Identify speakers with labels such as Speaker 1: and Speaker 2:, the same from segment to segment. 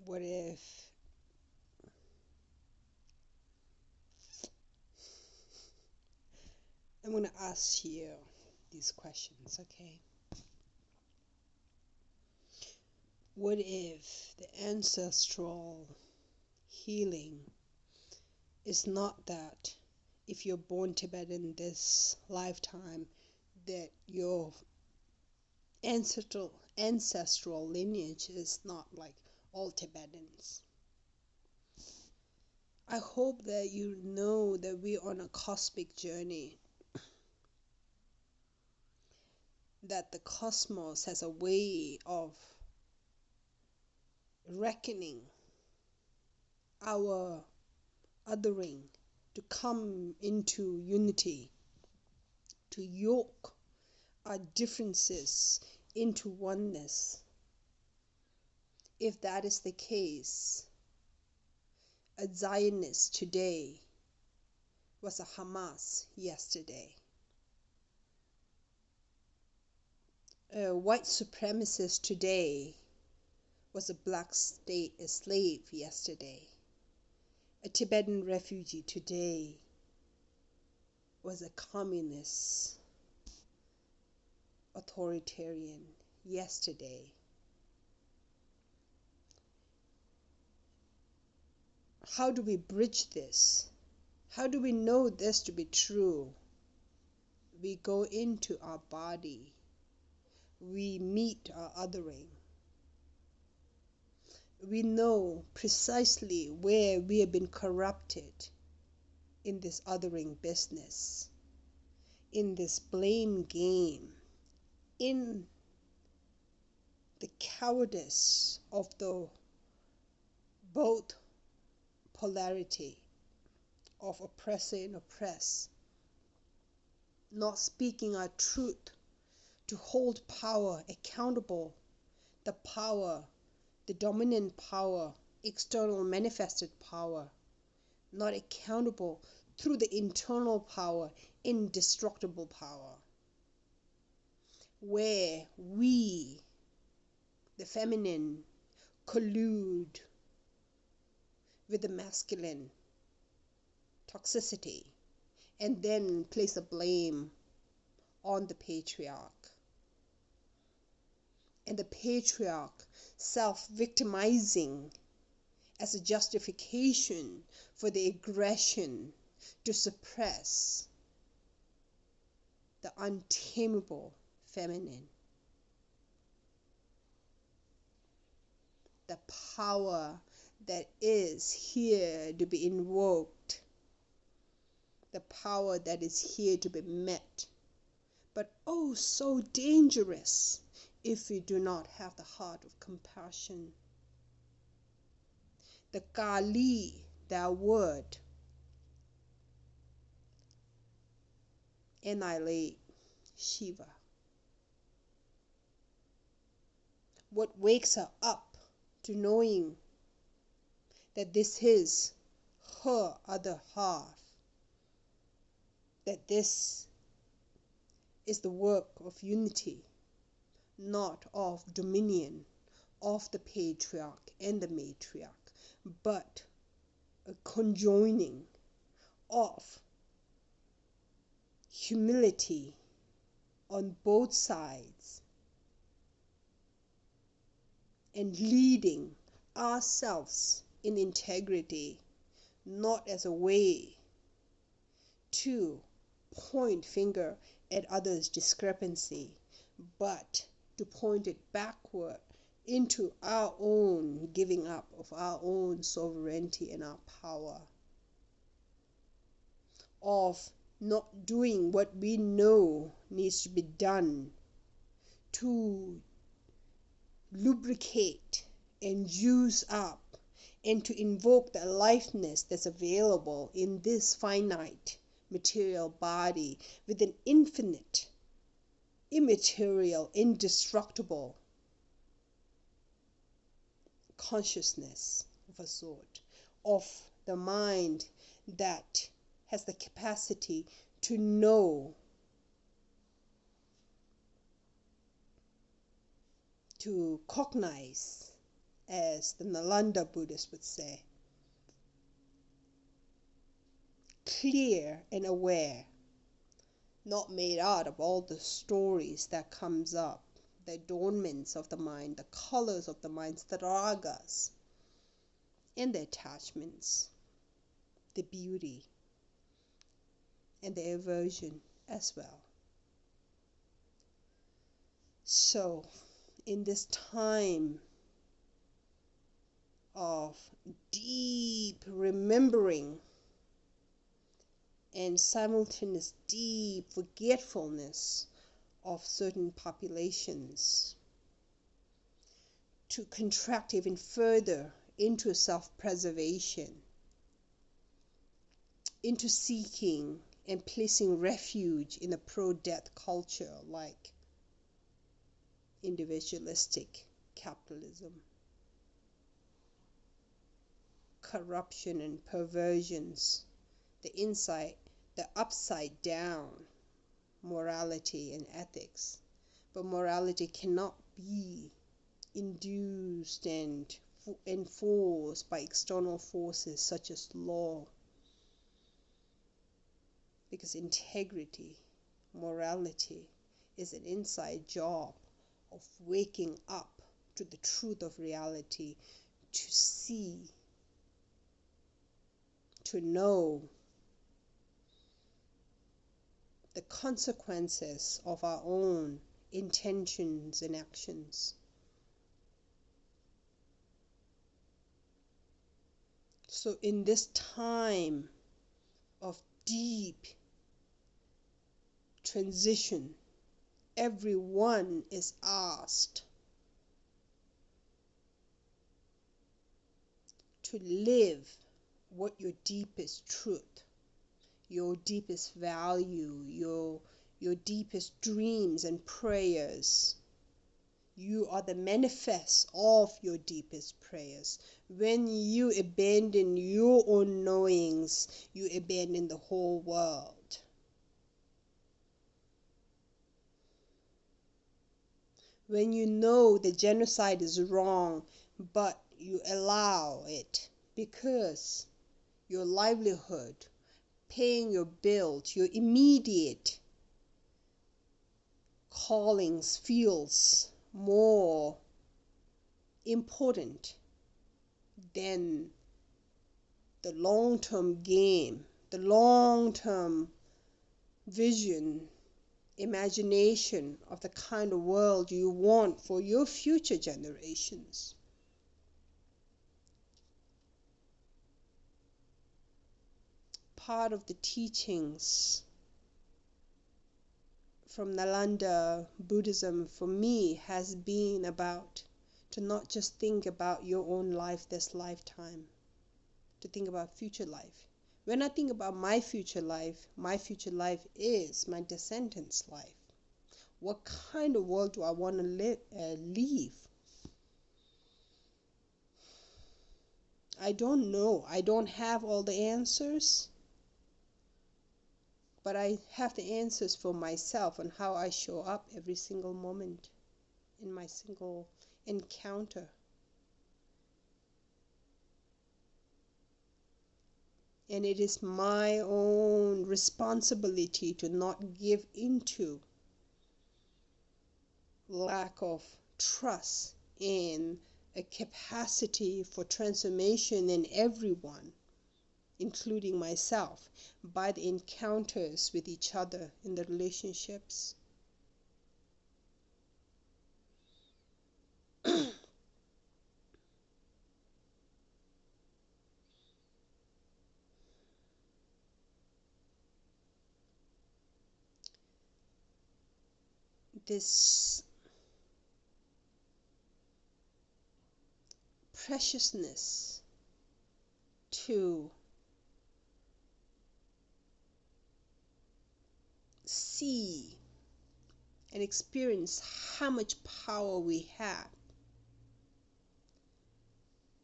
Speaker 1: What if I'm going to ask you these questions, okay? What if the ancestral healing is not that if you're born Tibetan this lifetime, that your ancestral lineage is not like all Tibetans? I hope that you know that we're on a cosmic journey, that the cosmos has a way of reckoning our othering to come into unity, to yoke our differences into oneness. If that is the case, a Zionist today was a Hamas yesterday. A white supremacist today was a black slave yesterday. A Tibetan refugee today was a communist authoritarian yesterday. How do we bridge this? How do we know this to be true? We go into our body. We meet our othering. We know precisely where we have been corrupted in this othering business, in this blame game, in the cowardice of the both polarity of oppressor and oppressed, not speaking our truth to hold power accountable, the power, the dominant power, external manifested power, not accountable through the internal power, indestructible power, where we, the feminine, collude with the masculine toxicity and then place the blame on the patriarch. And the patriarch self-victimizing as a justification for the aggression to suppress the untamable feminine. The power that is here to be invoked, the power that is here to be met, but oh so dangerous if we do not have the heart of compassion. The Kali, that word, annihilate Shiva. What wakes her up to knowing that this is her other half, that this is the work of unity, not of dominion of the patriarch and the matriarch, but a conjoining of humility on both sides and leading ourselves in integrity, not as a way to point finger at others' discrepancy, but to point it backward into our own giving up of our own sovereignty and our power, of not doing what we know needs to be done to lubricate and use up and to invoke the aliveness that's available in this finite material body with an infinite, immaterial, indestructible consciousness of a sort, of the mind that has the capacity to know, to cognize as the Nalanda Buddhists would say. Clear and aware, not made out of all the stories that comes up, the adornments of the mind, the colors of the mind, the ragas, and the attachments, the beauty, and the aversion as well. So, in this time of deep remembering and simultaneous deep forgetfulness of certain populations, to contract even further into self-preservation, into seeking and placing refuge in a pro-death culture like individualistic capitalism, corruption and perversions, the upside down morality and ethics. But morality cannot be induced and enforced by external forces such as law, because integrity, morality, is an inside job of waking up to the truth of reality, to see, to know the consequences of our own intentions and actions. So in this time of deep transition, everyone is asked to live what your deepest truth, your deepest value, your deepest dreams and prayers. You are the manifest of your deepest prayers. When you abandon your own knowings, you abandon the whole world. When you know the genocide is wrong, but you allow it because your livelihood, paying your bills, your immediate callings feels more important than the long-term game, the long-term vision, imagination of the kind of world you want for your future generations. Part of the teachings from Nalanda Buddhism for me has been about to not just think about your own life this lifetime, to think about future life. When I think about my future life is my descendants' life. What kind of world do I want to leave? I don't know. I don't have all the answers. But I have the answers for myself on how I show up every single moment in my single encounter. And it is my own responsibility to not give into lack of trust in a capacity for transformation in everyone, including myself, by the encounters with each other in the relationships. This preciousness to see and experience how much power we have,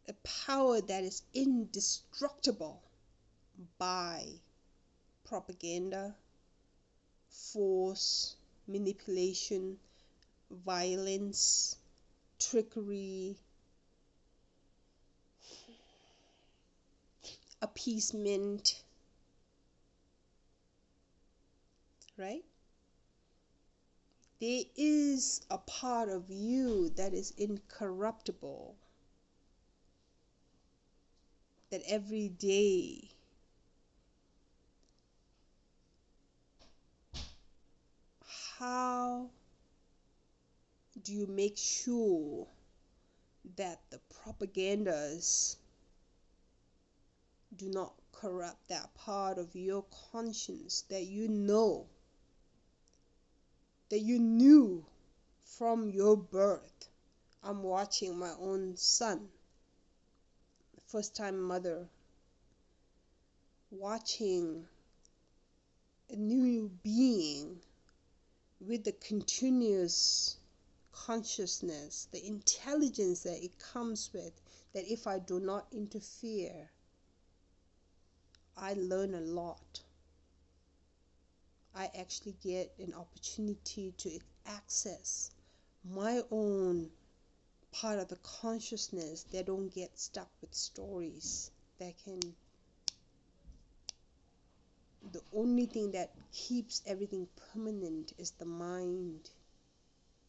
Speaker 1: a power that is indestructible by propaganda, force, manipulation, violence, trickery, appeasement, right? There is a part of you that is incorruptible, that every day how do you make sure that the propagandas do not corrupt that part of your conscience that you know, that you knew from your birth? I'm watching my own son, first time mother, watching a new being with the continuous consciousness, the intelligence that it comes with, that if I do not interfere, I learn a lot. I actually get an opportunity to access my own part of the consciousness that don't get stuck with stories that can, the only thing that keeps everything permanent is the mind,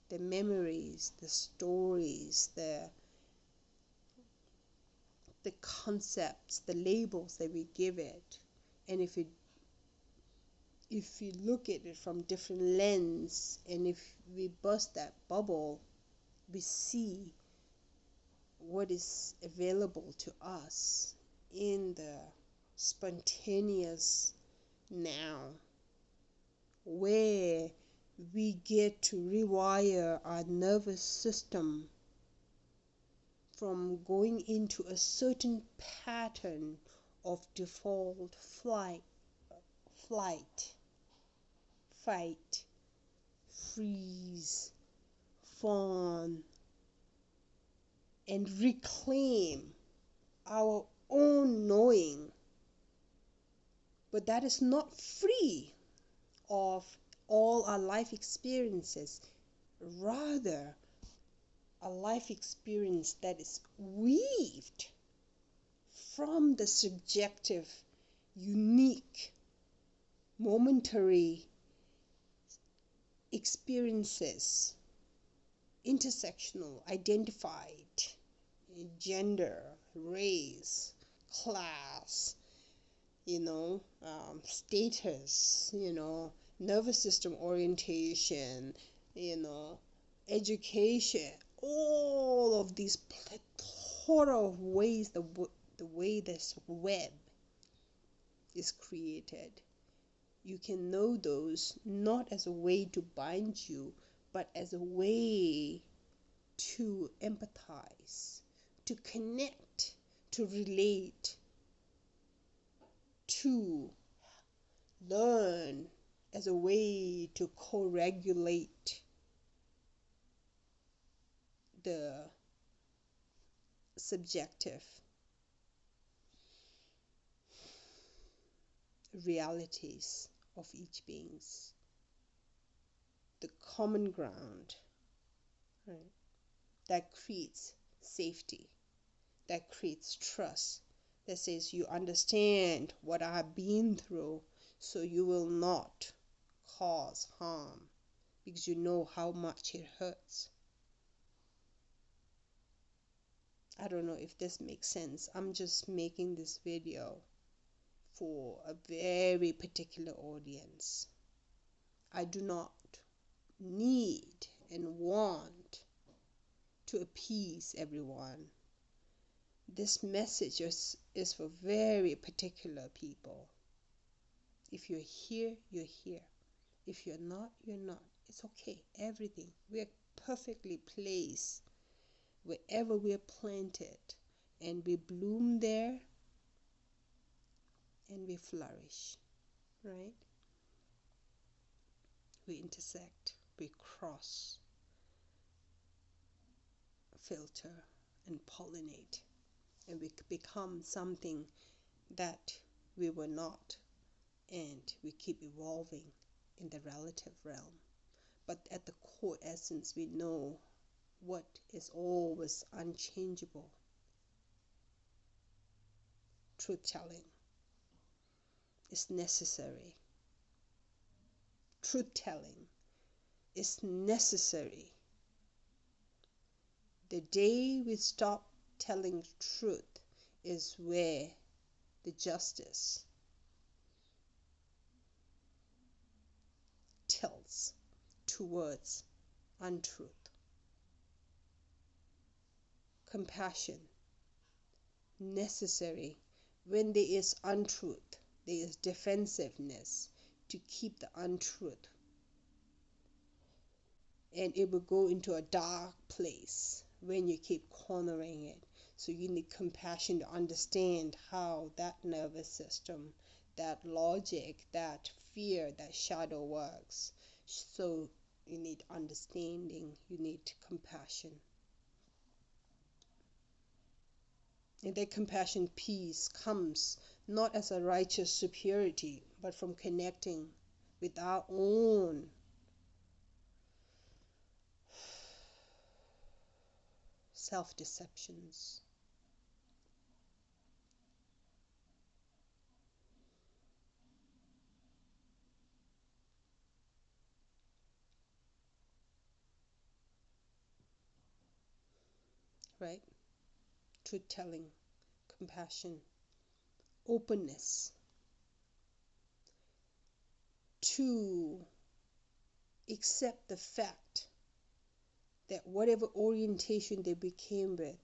Speaker 1: the memories, the stories, the concepts, the labels that we give it. And if you look at it from different lens, and if we burst that bubble, we see what is available to us in the spontaneous now, where we get to rewire our nervous system from going into a certain pattern of default flight, fight, freeze, fawn, and reclaim our own knowing. But that is not free of all our life experiences, rather a life experience that is weaved from the subjective, unique, momentary experiences, intersectional, identified, gender, race, class, status, nervous system orientation, education, all of these plethora of ways, the way this web is created. You can know those not as a way to bind you, but as a way to empathize, to connect, to relate, to learn, as a way to co-regulate the subjective realities of each being's, the common ground, right, that creates safety, that creates trust, that says you understand what I've been through, so you will not cause harm because you know how much it hurts. I don't know if this makes sense. I'm just making this video for a very particular audience. I do not need and want to appease everyone. This message is for very particular people. If you're here, you're here. If you're not, you're not. It's okay. Everything. We're perfectly placed wherever we're planted, and we bloom there and we flourish, right? We intersect, we cross, filter, and pollinate, and we become something that we were not, and we keep evolving in the relative realm. But at the core essence, we know what is always unchangeable. truth-telling is necessary. Truth-telling is necessary. The day we stop telling truth is where the justice tilts towards untruth. Compassion, necessary. When there is untruth, there is defensiveness to keep the untruth, and it will go into a dark place when you keep cornering it. So you need compassion to understand how that nervous system, that logic, that fear, that shadow works. So you need understanding, you need compassion. And that compassion piece comes not as a righteous superiority, but from connecting with our own self-deceptions. Right? Truth-telling, compassion, openness to accept the fact that whatever orientation they became with,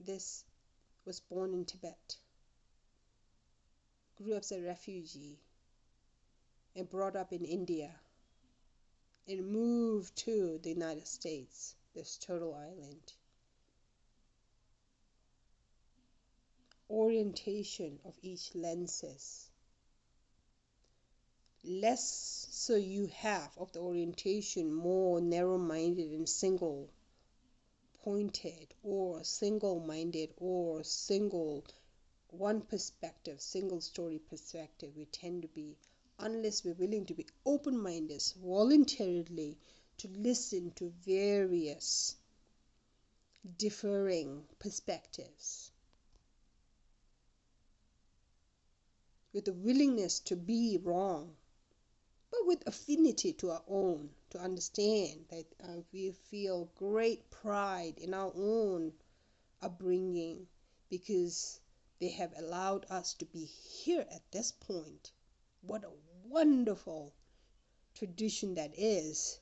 Speaker 1: this was born in Tibet, grew up as a refugee, and brought up in India, and moved to the United States, this turtle island. Orientation of each lenses. Less so you have of the orientation more narrow-minded and single-pointed, or single-minded, or single one perspective, single story perspective we tend to be, unless we're willing to be open-minded voluntarily to listen to various differing perspectives, with the willingness to be wrong, but with affinity to our own, to understand that we feel great pride in our own upbringing because they have allowed us to be here at this point. What a wonderful tradition that is,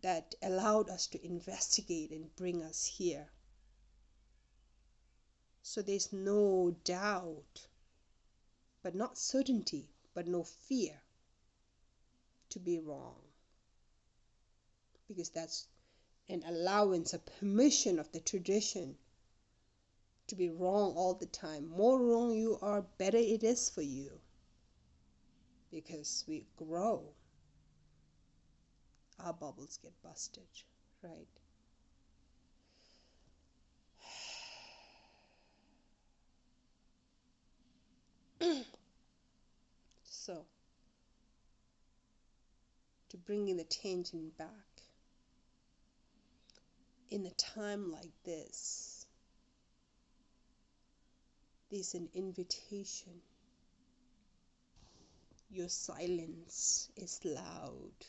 Speaker 1: that allowed us to investigate and bring us here. So there's no doubt, but not certainty, but no fear to be wrong, because that's an allowance, a permission of the tradition to be wrong all the time. More wrong you are, better it is for you, because we grow, our bubbles get busted, right? So, to bring in the tangent back, in a time like this, there's an invitation. Your silence is loud.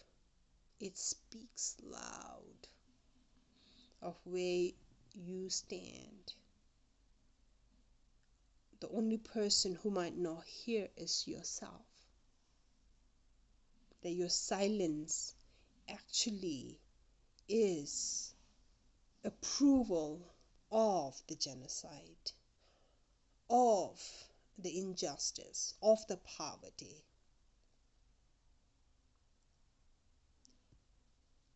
Speaker 1: It speaks loud of where you stand. The only person who might not hear is yourself. That your silence actually is approval of the genocide, of the injustice, of the poverty.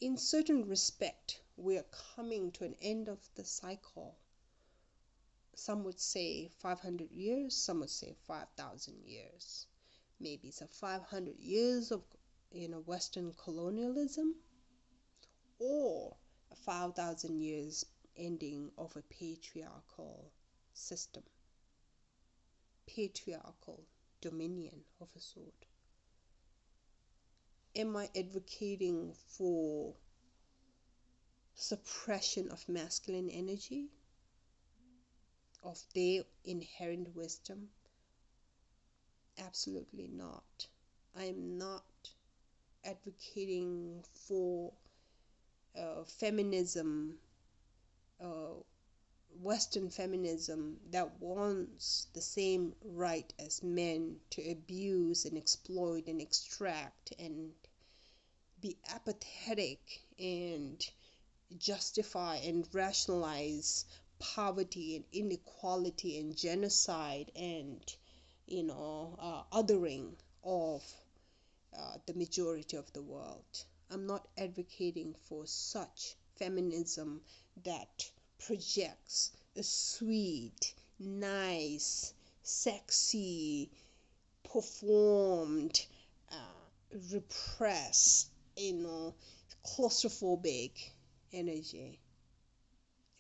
Speaker 1: In certain respect, we are coming to an end of the cycle. Some would say 500 years, some would say 5,000 years. Maybe it's a 500 years of Western colonialism, or a 5,000 years ending of a patriarchal system, patriarchal dominion of a sort. Am I advocating for suppression of masculine energy? of their inherent wisdom? Absolutely not. I am not advocating for feminism, uh, Western feminism that wants the same right as men to abuse and exploit and extract and be apathetic and justify and rationalize poverty and inequality and genocide and othering of the majority of the world. I'm not advocating for such feminism that projects a sweet, nice, sexy, performed, repressed, claustrophobic energy.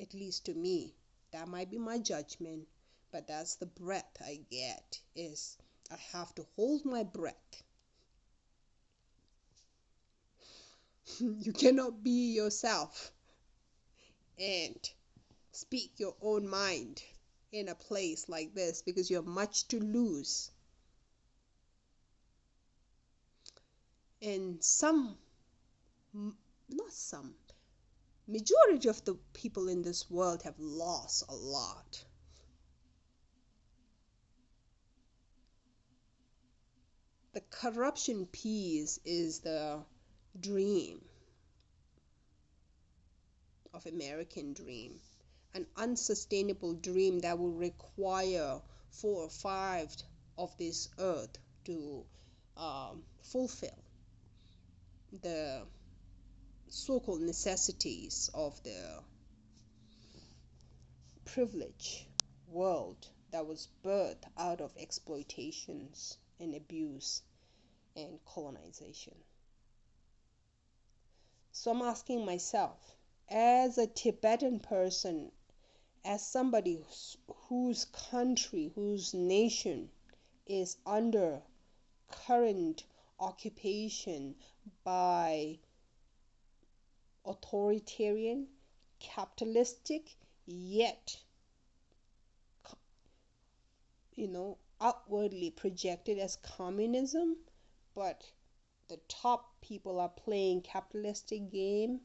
Speaker 1: At least to me, that might be my judgment, but that's the breath I get. Is I have to hold my breath. You cannot be yourself and speak your own mind in a place like this because you have much to lose. And not some, majority of the people in this world have lost a lot. The corruption piece is the dream of American dream, an unsustainable dream that will require 4 or 5 of this earth to fulfill the so-called necessities of the privileged world that was birthed out of exploitations and abuse and colonization. So I'm asking myself, as a Tibetan person, as somebody whose country, whose nation is under current occupation by authoritarian, capitalistic, yet outwardly projected as communism, but the top people are playing capitalistic game.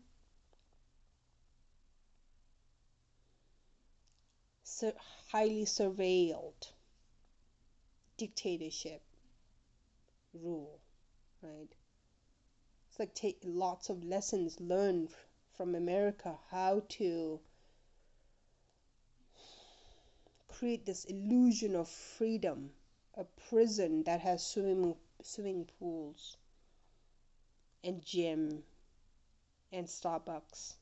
Speaker 1: Highly surveilled dictatorship rule, right? It's like take lots of lessons learned from America, how to create this illusion of freedom, a prison that has swimming pools and gym and Starbucks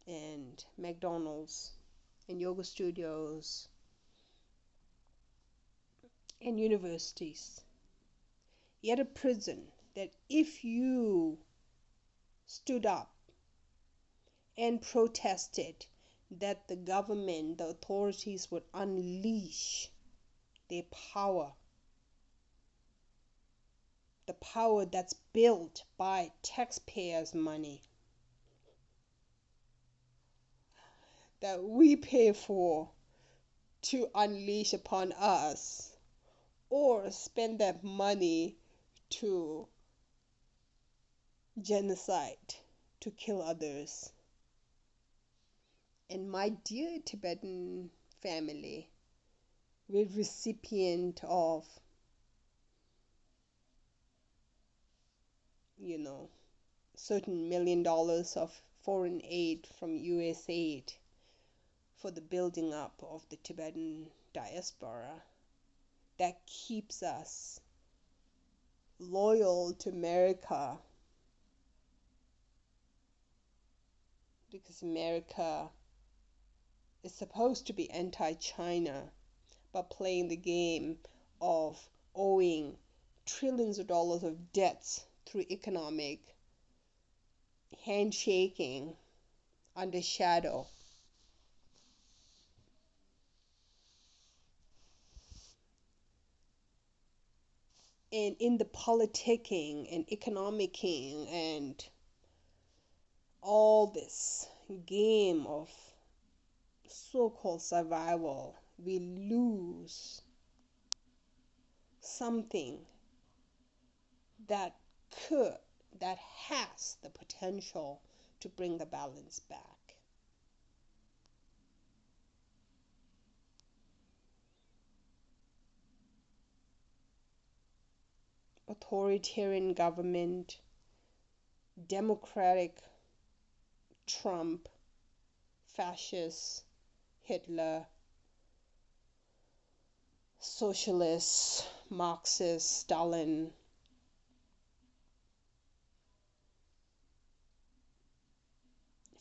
Speaker 1: and McDonald's and yoga studios and universities. Yet a prison that if you stood up and protested, that the government, the authorities would unleash their power, the power that's built by taxpayers' money that we pay for to unleash upon us, or spend that money to genocide, to kill others. And my dear Tibetan family, we're recipient of certain $1 million of foreign aid from US aid for the building up of the Tibetan diaspora that keeps us loyal to America, because America is supposed to be anti-China, but playing the game of owing trillions of dollars of debts through economic handshaking under shadow. And in the politicking and economicking and all this game of so-called survival, we lose something that could, that has the potential to bring the balance back. Authoritarian government, democratic Trump, fascist Hitler, socialist Marxist Stalin,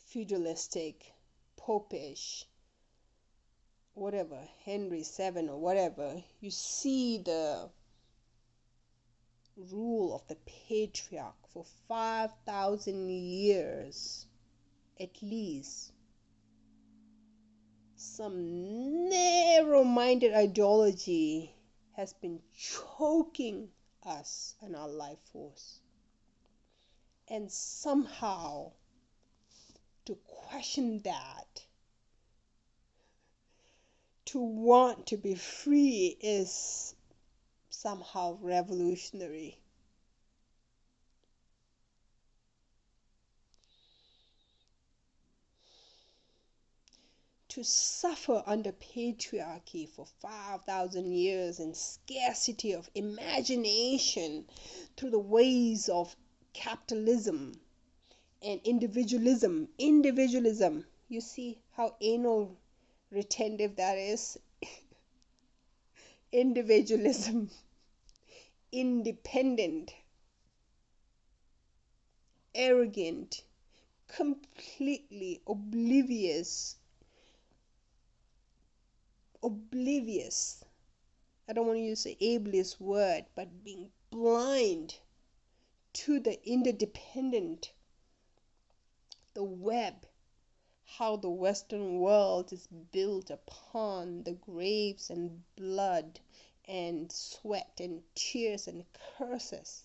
Speaker 1: feudalistic, popish, whatever, Henry VII or whatever, you see the rule of the patriarch for 5,000 years at least. Some narrow-minded ideology has been choking us and our life force. And somehow, to question that, to want to be free is somehow revolutionary. To suffer under patriarchy for 5,000 years in scarcity of imagination through the ways of capitalism and individualism. You see how anal retentive that is? Individualism, independent, arrogant, completely oblivious. I don't want to use the ableist word, but being blind to the interdependent, the web, how the Western world is built upon the graves and blood and sweat and tears and curses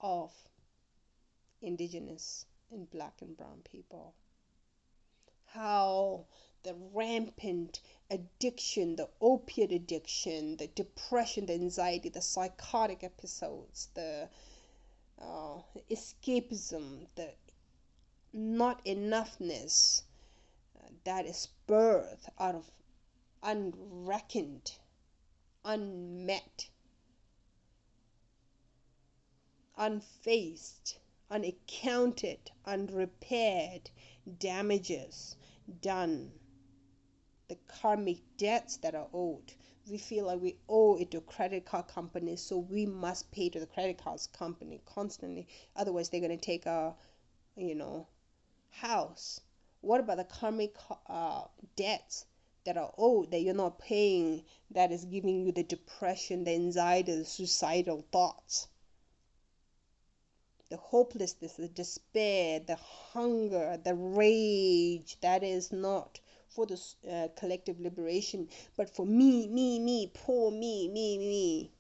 Speaker 1: of indigenous and black and brown people. How the rampant addiction, the opiate addiction, the depression, the anxiety, the psychotic episodes, the escapism, the not enoughness that is birthed out of unreckoned, unmet, unfaced, unaccounted, unrepaired damages done, the karmic debts that are owed. We feel like we owe it to credit card companies, so we must pay to the credit cards company constantly. Otherwise, they're going to take our, house. What about the karmic debts that are owed that you're not paying, that is giving you the depression, the anxiety, the suicidal thoughts, the hopelessness, the despair, the hunger, the rage that is not for the collective liberation, but for me, poor me.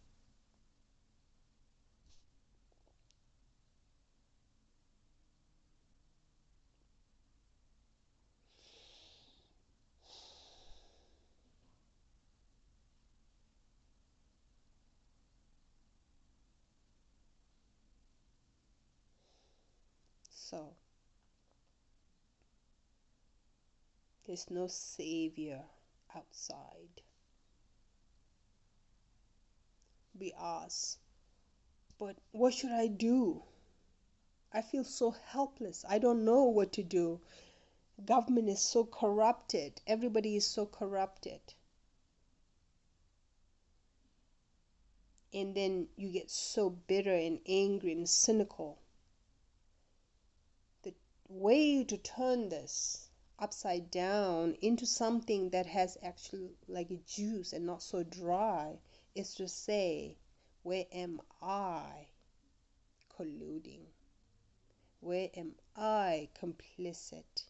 Speaker 1: So, there's no savior outside. We ask, but what should I do? I feel so helpless. I don't know what to do. Government is so corrupted. Everybody is so corrupted. And then you get so bitter and angry and cynical. The way to turn this upside down into something that has actually like a juice and not so dry is to say, where am I colluding? Where am I complicit?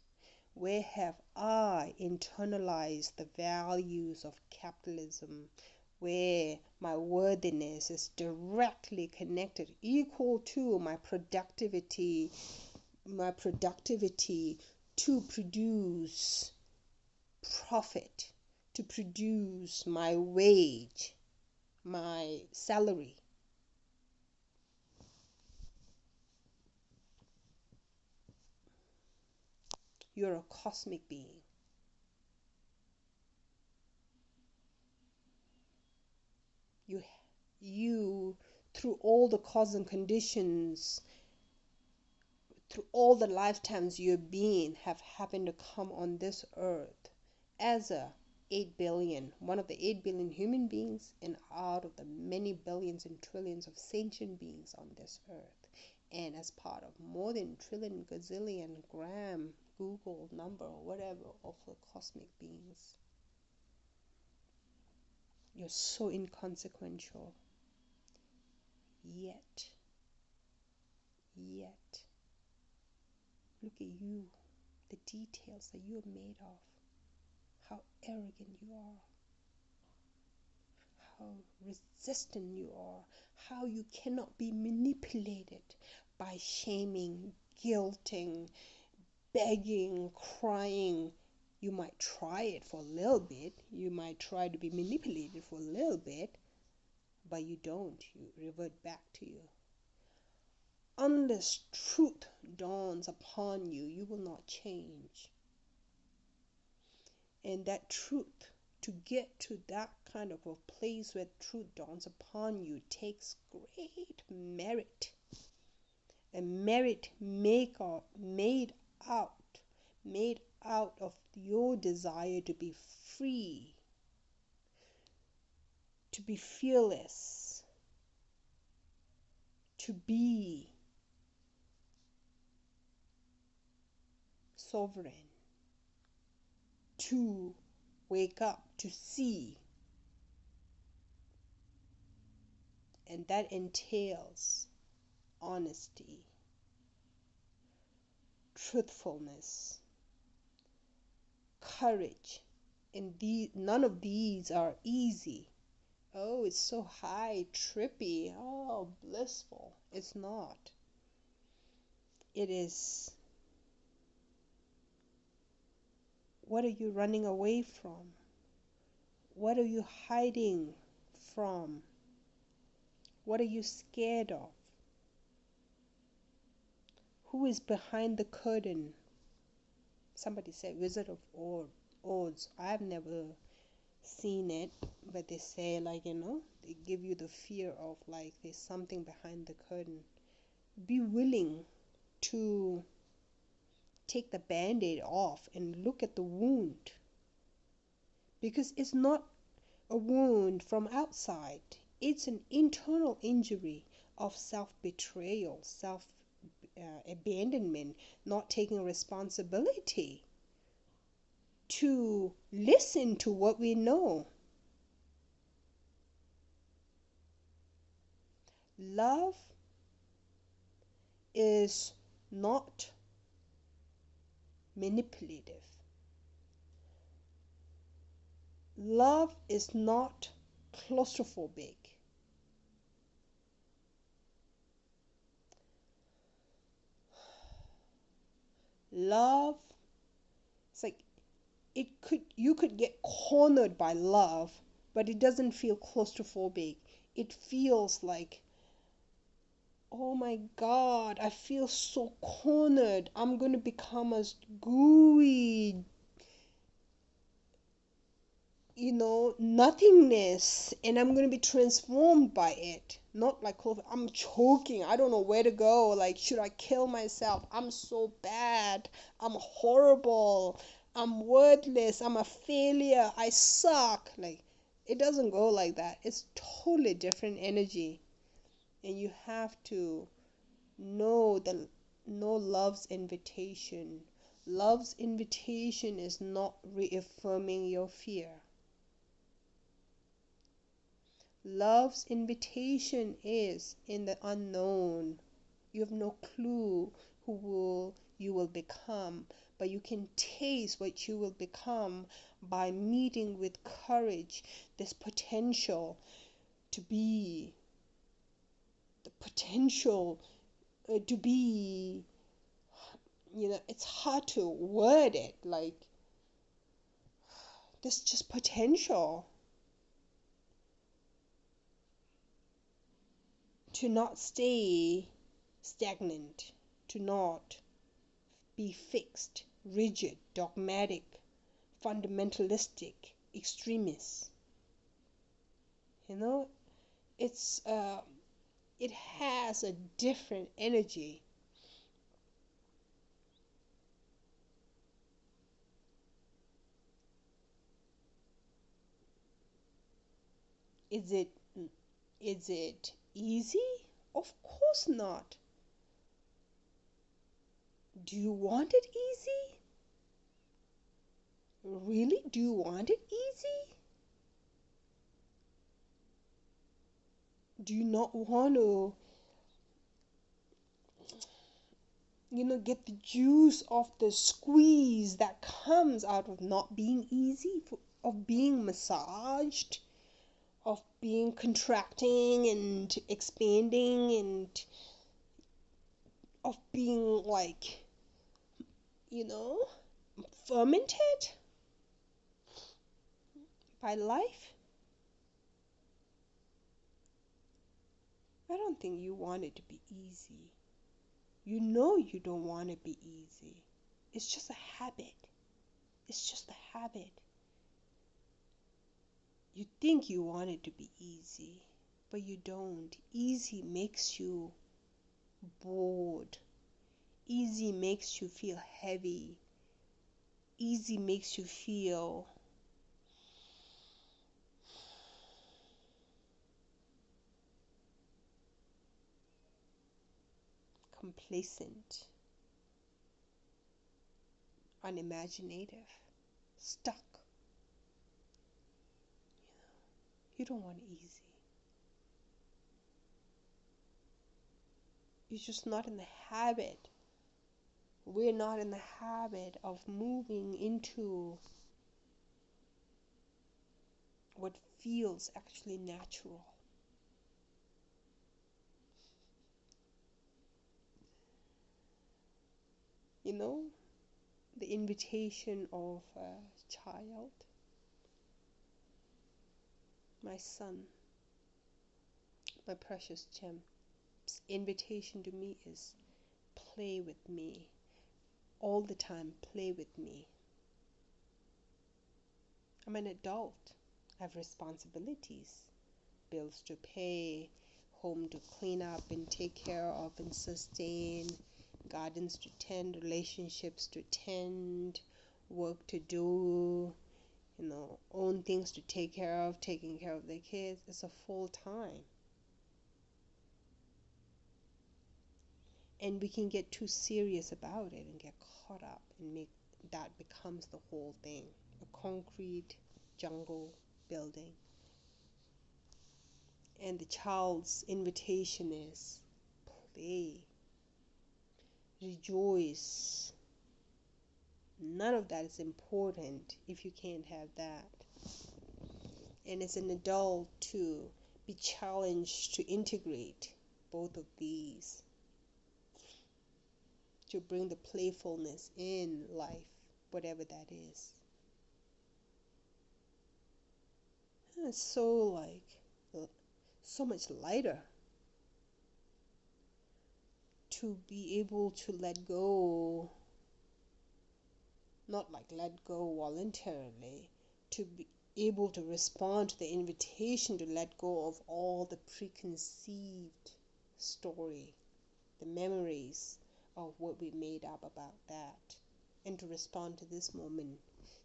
Speaker 1: Where have I internalized the values of capitalism, where my worthiness is directly connected, equal to my productivity to produce profit, to produce my wage, my salary. You're a cosmic being. You, through all the cause and conditions, through all the lifetimes you've been, have happened to come on this earth as a 8 billion, one of the 8 billion human beings, and out of the many billions and trillions of sentient beings on this earth, and as part of more than trillion, gazillion, gram, Google number, or whatever of the cosmic beings. You're so inconsequential. Yet, look at you, the details that you're made of, how arrogant you are, how resistant you are, how you cannot be manipulated by shaming, guilting, begging, crying. You might try it for a little bit, you might try to be manipulated for a little bit, but you don't, you revert back to you. Unless truth dawns upon you, you will not change. And that truth, to get to that kind of a place where truth dawns upon you, takes great merit. And merit made out of your desire to be free, to be fearless, to be sovereign, to wake up, to see. And that entails honesty, truthfulness, courage. And none of these are easy. Oh, it's so high, trippy, oh, blissful. It's not. It is, what are you running away from? What are you hiding from? What are you scared of? Who is behind the curtain? Somebody said Wizard of Oz. I've never seen it, but they say, like, they give you the fear of, like, there's something behind the curtain. Be willing to take the band-aid off and look at the wound, because it's not a wound from outside. It's an internal injury of self-betrayal, self-abandonment, not taking responsibility to listen to what we know. Love is not manipulative. Love is not claustrophobic. Love, it's like you could get cornered by love, but it doesn't feel claustrophobic. It feels like, oh my God, I feel so cornered. I'm going to become a gooey, nothingness, and I'm going to be transformed by it. Not like, I'm choking, I don't know where to go, like, should I kill myself? I'm so bad, I'm horrible, I'm worthless, I'm a failure, I suck. Like, it doesn't go like that. It's totally different energy, and you have to know love's invitation. Love's invitation is not reaffirming your fear. Love's invitation is in the unknown. You have no clue you will become, but you can taste what you will become by meeting with courage, this potential to be, the potential to be, it's hard to word it, like, There's just potential to not stay stagnant, to not be fixed, rigid, dogmatic, fundamentalistic, extremists. You know, it's it has a different energy. Is it is it easy? Of course not. Do you want it easy? Really? Do you want it easy? Do you not want to, get the juice of the squeeze that comes out of not being easy, of being massaged, of being contracting and expanding, and of being like, you know, fermented by life? I don't think you want it to be easy. You know you don't want it to be easy. It's just a habit. It's just a habit. You think you want it to be easy, but you don't. Easy makes you bored. Easy makes you feel heavy. Easy makes you feel complacent, unimaginative, stuck. You don't want easy. You're just not in the habit. We're not in the habit of moving into what feels actually natural. You know, the invitation of a child, my son, my precious gem. Invitation to me is play with me. All the time, play with me. I'm an adult. I have responsibilities, bills to pay, home to clean up and take care of and sustain, gardens to tend, relationships to tend, work to do, own things to take care of, taking care of their kids. It's a full time. And we can get too serious about it and get caught up and make that becomes the whole thing. A concrete jungle building. And the child's invitation is play, rejoice. None of that is important if you can't have that. And as an adult, to be challenged to integrate both of these, to bring the playfulness in life, whatever that is. And it's so much lighter to be able to let go, not like let go voluntarily, to be able to respond to the invitation to let go of all the preconceived story, the memories of what we made up about that, and to respond to this moment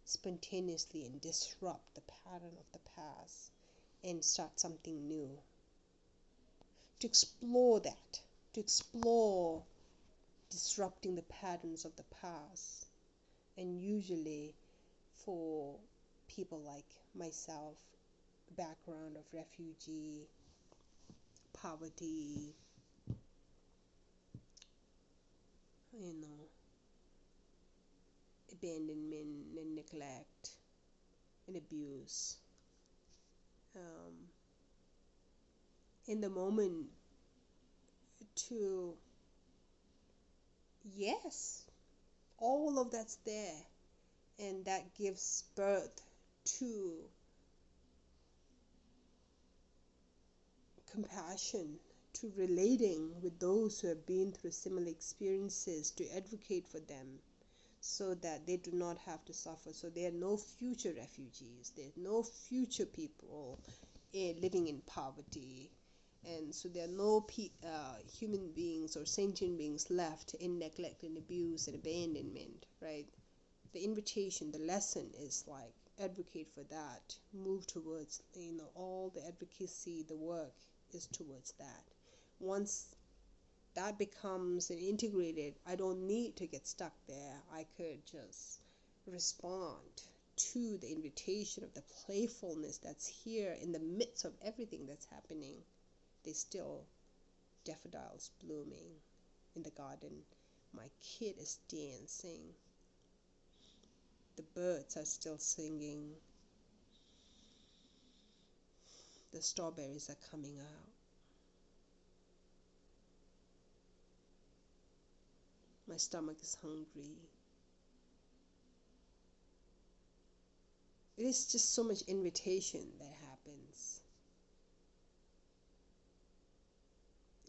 Speaker 1: spontaneously and disrupt the pattern of the past and start something new. To explore that, to explore disrupting the patterns of the past. And usually for people like myself, background of refugee, poverty, abandonment and neglect and abuse. In the moment to, yes, all of that's there, and that gives birth to compassion, to relating with those who have been through similar experiences, to advocate for them so that they do not have to suffer. So there are no future refugees, there are no future people living in poverty. And so there are no human beings or sentient beings left in neglect and abuse and abandonment, right? The invitation, the lesson is like advocate for that, move towards, all the advocacy, the work is towards that. Once that becomes an integrated, I don't need to get stuck there. I could just respond to the invitation of the playfulness that's here in the midst of everything that's happening. There's still daffodils blooming in the garden. My kid is dancing. The birds are still singing. The strawberries are coming out. My stomach is hungry. It is just so much invitation that happens.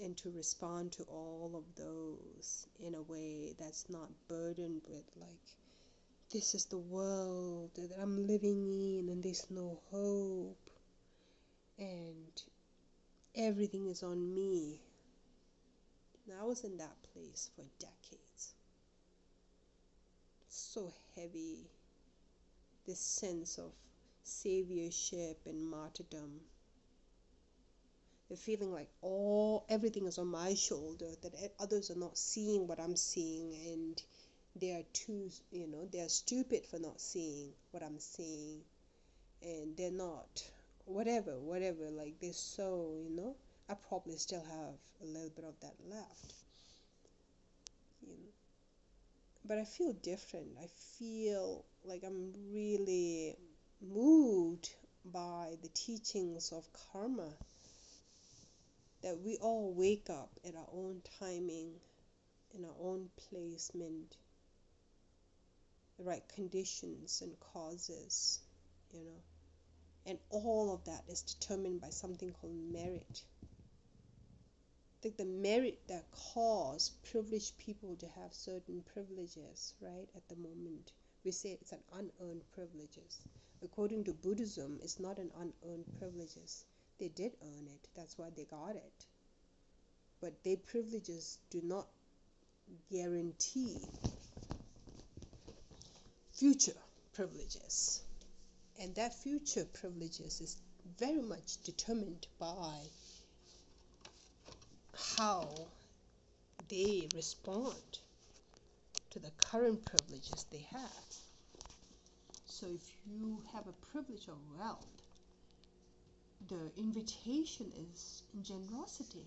Speaker 1: And to respond to all of those in a way that's not burdened with like, this is the world that I'm living in and there's no hope and everything is on me. And I was in that place for decades. So heavy, this sense of saviorship and martyrdom. The feeling like everything is on my shoulder, that others are not seeing what I'm seeing, and they are stupid for not seeing what I'm seeing, and they're not whatever, like they're so, I probably still have a little bit of that left. But I feel different. I feel like I'm really moved by the teachings of karma, that we all wake up at our own timing, in our own placement, the right conditions and causes, and all of that is determined by something called merit. I think the merit that caused privileged people to have certain privileges, right, at the moment, we say it's an unearned privileges. According to Buddhism, it's not an unearned privileges. They did earn it, that's why they got it. But their privileges do not guarantee future privileges. And that future privileges is very much determined by how they respond to the current privileges they have. So if you have a privilege of wealth, the invitation is in generosity.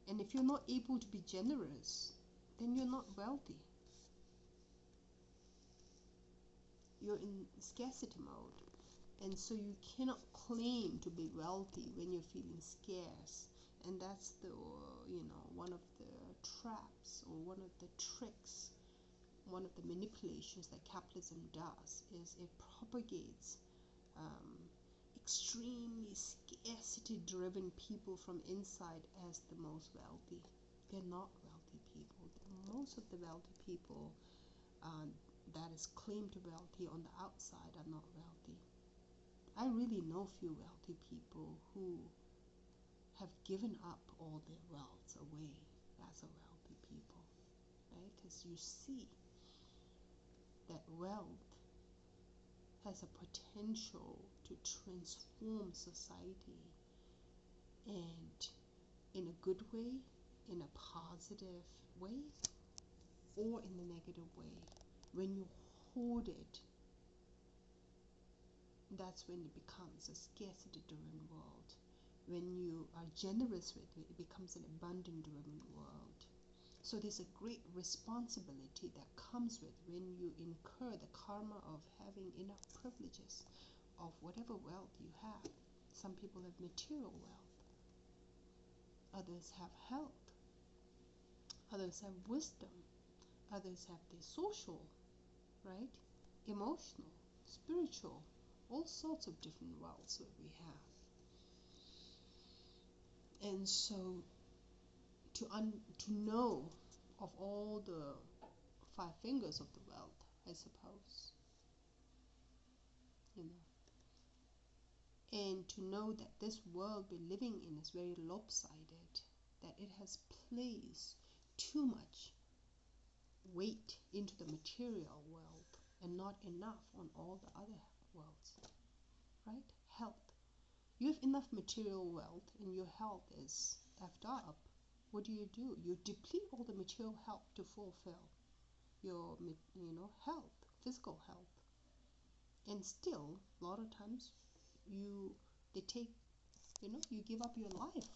Speaker 1: And if you're not able to be generous, then you're not wealthy. You're in scarcity mode. And so you cannot claim to be wealthy when you're feeling scarce. And that's the, one of the traps or one of the tricks, one of the manipulations that capitalism does, is it propagates extremely scarcity-driven people from inside as the most wealthy. They're not wealthy people. Most of the wealthy people that is claimed to be wealthy on the outside are not wealthy. I really know few wealthy people who have given up all their wealth away as a wealthy people, right? Because you see that wealth has a potential to transform society, and in a good way, in a positive way, or in a negative way. When you hoard it, that's when it becomes a scarcity-driven world. When you are generous with it, it becomes an abundant-driven world. So there's a great responsibility that comes with when you incur the karma of having enough privileges of whatever wealth you have. Some people have material wealth. Others have health. Others have wisdom. Others have their social, right, emotional, spiritual, all sorts of different worlds that we have. And so to know of all the five fingers of the world, I suppose, you know, and to know that this world we're living in is very lopsided, that it has placed too much weight into the material world and not enough on all the other worlds, right? Health. You have enough material wealth and your health is effed up. What do? You deplete all the material health to fulfill your, health, physical health. And still, a lot of times, you give up your life,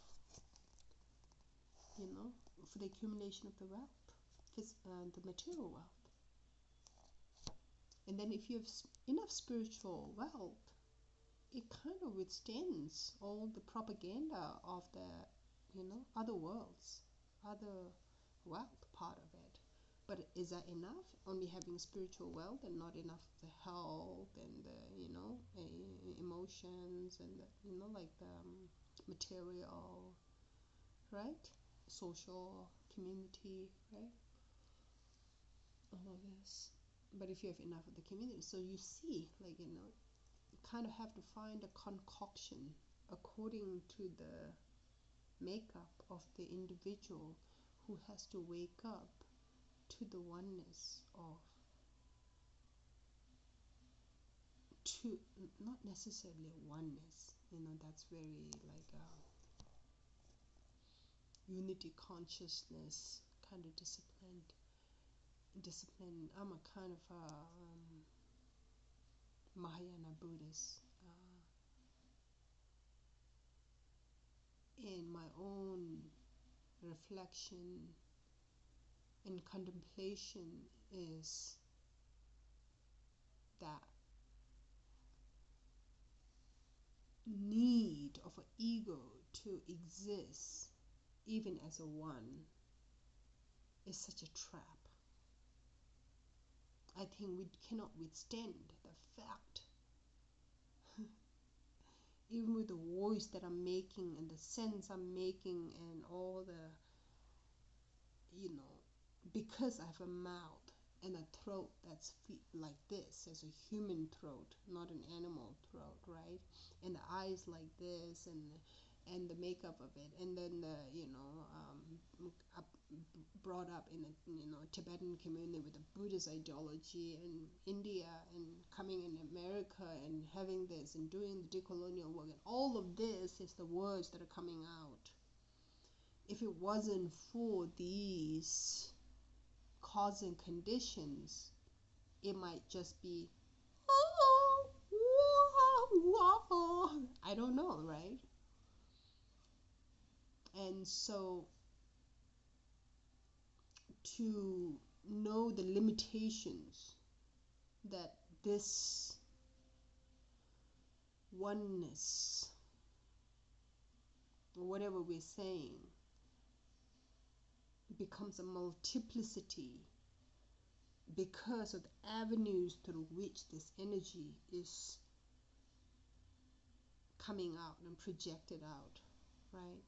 Speaker 1: for the accumulation of the wealth, the material wealth. And then if you have enough spiritual wealth, it kind of withstands all the propaganda of the, other worlds, other wealth part of it. But is that enough? Only having spiritual wealth and not enough of the health and the, emotions and the, like the material, right? Social, community, right? All of this. But if you have enough of the community, so you see, like, you kind of have to find a concoction according to the makeup of the individual who has to wake up to the oneness of, to not necessarily a oneness, that's very like a unity consciousness kind of discipline. I'm a kind of a Mahayana Buddhist. In my own reflection and contemplation is that need of an ego to exist even as a one is such a trap. I think we cannot withstand the fact, even with the voice that I'm making and the sense I'm making and all the, because I have a mouth and a throat that's like this, as a human throat, not an animal throat, right? And the eyes like this, and the makeup of it, and then the, brought up in a Tibetan community with the Buddhist ideology, and India, and coming in America and having this and doing the decolonial work, and all of this is the words that are coming out. If it wasn't for these causing conditions, it might just be, I don't know, right? And so to know the limitations that this oneness, or whatever we're saying, becomes a multiplicity because of the avenues through which this energy is coming out and projected out, right?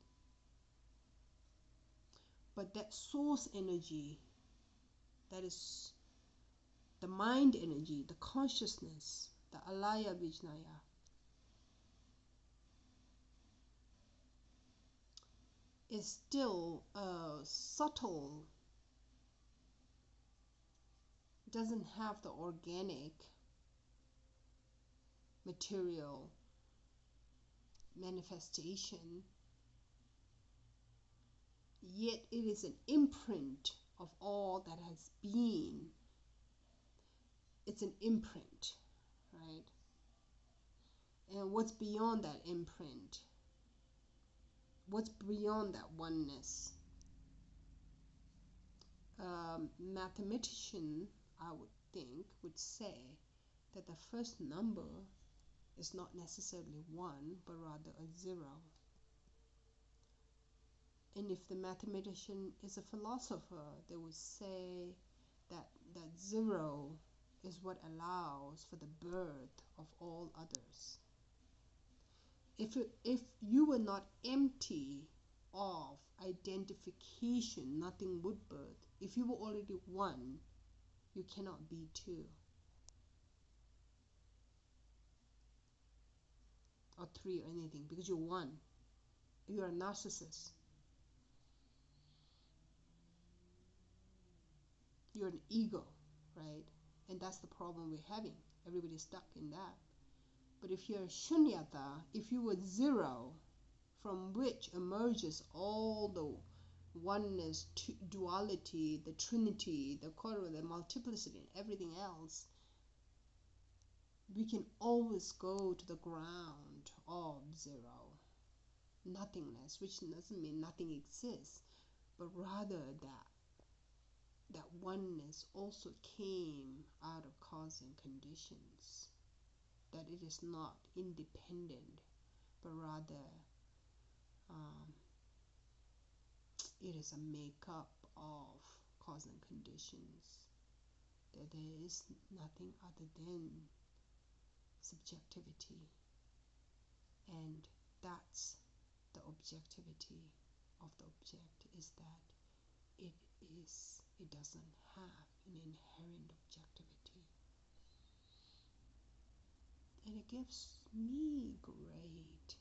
Speaker 1: But that source energy, that is the mind energy, the consciousness, the alaya vijnaya, is still subtle, doesn't have the organic material manifestation, yet it is an imprint of all that has been. It's an imprint, right? And what's beyond that imprint? What's beyond that oneness? Mathematician, I would think, would say that the first number is not necessarily 1, but rather a 0. And if the mathematician is a philosopher, they would say that 0 is what allows for the birth of all others. If you were not empty of identification, nothing would birth. If you were already one, you cannot be two or three or anything, because you're one. You're a narcissist. You're an ego, right? And that's the problem we're having. Everybody's stuck in that. But if you're shunyata, if you were zero, from which emerges all the oneness, duality, the trinity, the quarter, the multiplicity, and everything else, we can always go to the ground of zero, nothingness, which doesn't mean nothing exists, but rather that oneness also came out of cause and conditions, that it is not independent, but rather it is a makeup of cause and conditions, that there is nothing other than subjectivity, and that's the objectivity of the object, is that it doesn't have an inherent objectivity. And it gives me great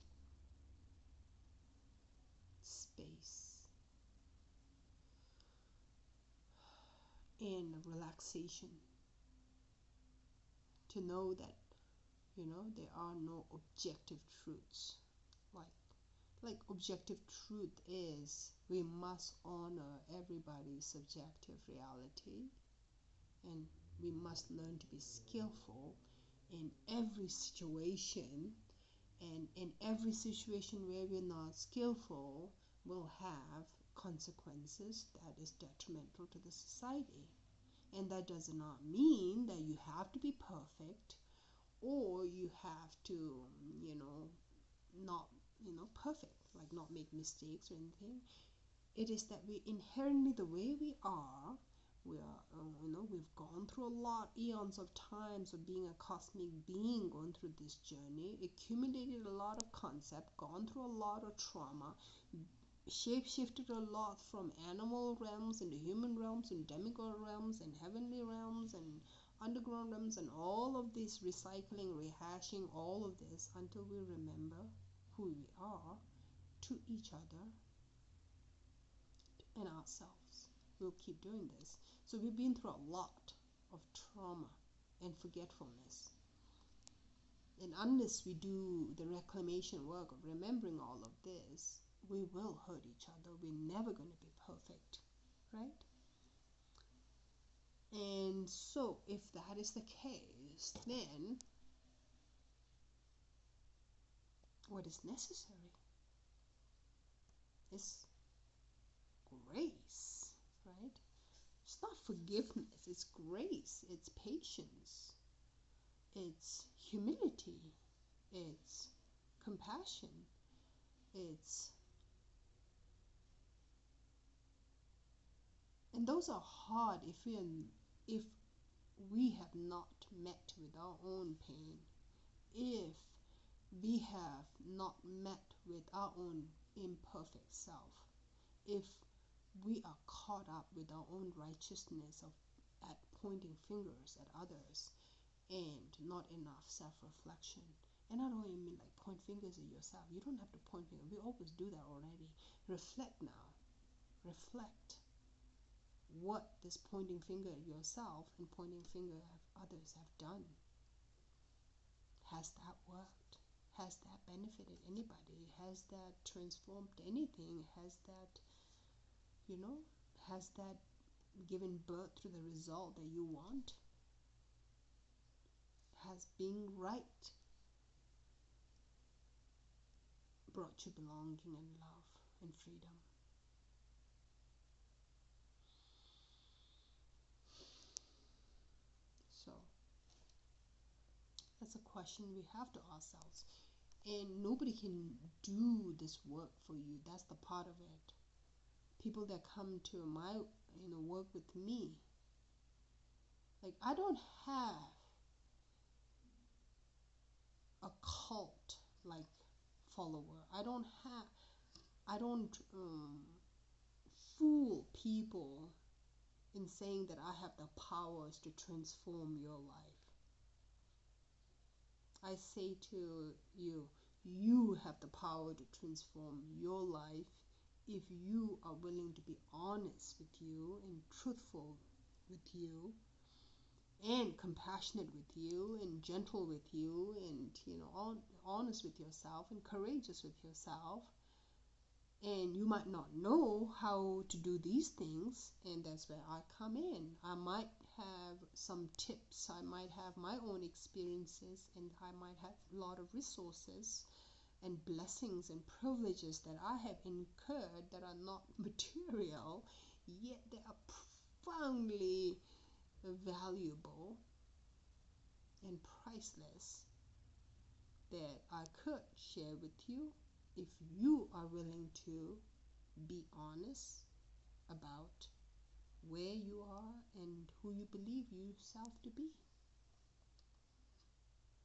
Speaker 1: space and relaxation to know that, there are no objective truths. Like objective truth is, we must honor everybody's subjective reality, and we must learn to be skillful in every situation, and in every situation where we're not skillful will have consequences that is detrimental to the society. And that does not mean that you have to be perfect, or you have to, not, perfect, like not make mistakes or anything. It is that we inherently, the way we are, we've gone through a lot, eons of times of being a cosmic being, going through this journey, accumulated a lot of concept, gone through a lot of trauma, shape-shifted a lot from animal realms into human realms and demigod realms and heavenly realms and underground realms, and all of this recycling, rehashing all of this until we remember who we are to each other and ourselves. We'll keep doing this. So we've been through a lot of trauma and forgetfulness. And unless we do the reclamation work of remembering all of this, we will hurt each other. We're never going to be perfect, right? And so if that is the case, then what is necessary is grace, right? It's not forgiveness, it's grace, it's patience, it's humility, it's compassion, and those are hard if we have not met with our own pain, if we have not met with our own imperfect self, if we are caught up with our own righteousness at pointing fingers at others and not enough self-reflection. And I don't even mean like point fingers at yourself. You don't have to point fingers. We always do that already. Reflect now. Reflect what this pointing finger at yourself and pointing finger at others have done. Has that worked? Has that benefited anybody? Has that transformed anything? Has that, has that given birth to the result that you want? Has being right brought you belonging and love and freedom? So that's a question we have to ourselves. And nobody can do this work for you. That's the part of it. People that come to my work with me, Like, I don't have a cult like follower. I don't fool people in saying that I have the powers to transform your life. I say to you, you have the power to transform your life if you are willing to be honest with you and truthful with you and compassionate with you and gentle with you and honest with yourself and courageous with yourself. And you might not know how to do these things, and that's where I come in. I might have some tips, I might have my own experiences, and I might have a lot of resources and blessings and privileges that I have incurred that are not material, yet they are profoundly valuable and priceless, that I could share with you if you are willing to be honest about where you are and who you believe yourself to be,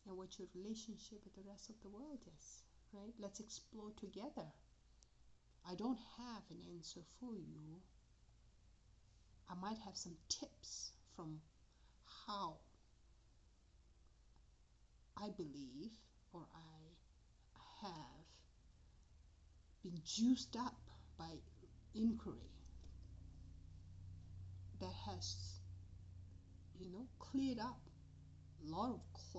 Speaker 1: and what your relationship with the rest of the world is, right? Let's explore together. I don't have an answer for you. I might have some tips from how I believe, or I have been juiced up by inquiry that has, cleared up a lot of